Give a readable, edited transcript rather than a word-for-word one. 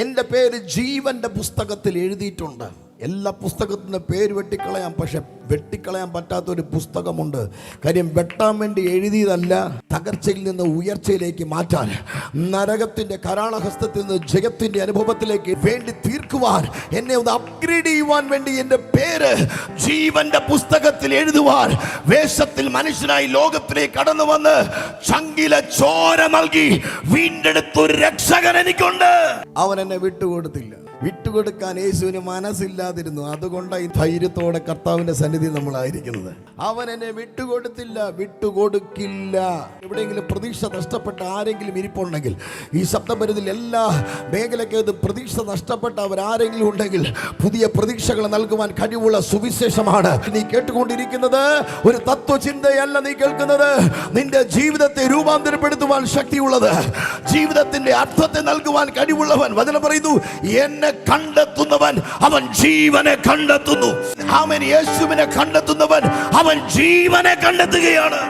എൻ്റെ പേര് ജീവന്റെ പുസ്തകത്തിൽ എഴുതിയിട്ടുണ്ട്. എല്ലാ പുസ്തകത്തിൻ്റെ പേര് വെട്ടിക്കളയാം, പക്ഷെ വെട്ടിക്കളയാൻ പറ്റാത്തൊരു പുസ്തകമുണ്ട്. കാര്യം വെട്ടാൻ വേണ്ടി എഴുതിയതല്ല, തകർച്ചയിൽ നിന്ന് ഉയർച്ചയിലേക്ക് മാറ്റാൻ, നരകത്തിൻ്റെ കരാളഹസ്തത്തിൽ നിന്ന് ജയത്തിൻ്റെ അനുഭവത്തിലേക്ക് വേണ്ടി തീർക്കുവാൻ, എന്നെ ഒന്ന് അപ്ഗ്രേഡ് ചെയ്യുവാൻ വേണ്ടി എൻ്റെ പേര് ജീവന്റെ പുസ്തകത്തിൽ എഴുതുവാൻ വേഷത്തിൽ മനുഷ്യനായി ലോകത്തിലേക്ക് കടന്നു വന്ന് ചങ്കിലെ ചോര നൽകി വീണ്ടെടുത്തൊരു രക്ഷകൻ എനിക്കുണ്ട്. അവൻ എന്നെ വിട്ടുകൊടുത്തില്ല. വിട്ടുകൊടുക്കാൻ യേശുവിന് മനസ്സില്ലാതിരുന്നു. അതുകൊണ്ടാണ് ഈ ധൈര്യത്തോടെ കർത്താവിന്റെ സന്നിധി നമ്മളായിരിക്കുന്നത്. അവൻ എന്നെ വിട്ടുകൊടുത്തില്ല, വിട്ടുകൊടുക്കില്ല. എവിടെയെങ്കിലും പ്രതീക്ഷ നഷ്ടപ്പെട്ട ആരെങ്കിലും ഇരിപ്പുണ്ടെങ്കിൽ, ഈ ശബ്ദപരിധിയിൽ എല്ലാ മേഖലയ്ക്കത് പ്രതീക്ഷ നഷ്ടപ്പെട്ട അവരാരെങ്കിലും ഉണ്ടെങ്കിൽ, പുതിയ പ്രതീക്ഷകൾ നൽകുവാൻ കഴിവുള്ള സുവിശേഷമാണ് നീ കേട്ടുകൊണ്ടിരിക്കുന്നത്. ഒരു തത്വചിന്തയല്ല നീ കേൾക്കുന്നത്. നിന്റെ ജീവിതത്തെ രൂപാന്തരപ്പെടുത്തുവാൻ ശക്തിയുള്ളത്, ജീവിതത്തിന്റെ അർത്ഥത്തെ നൽകുവാൻ കഴിവുള്ളവൻ. വചനം പറയുന്നു, എന്നെ കണ്ടെത്തുന്നവൻ അവൻ ജീവനെ കണ്ടെത്തുന്നു. അവൻ യേശുവിനെ കണ്ടെത്തുന്നവൻ അവൻ ജീവനെ കണ്ടെത്തുകയാണ്.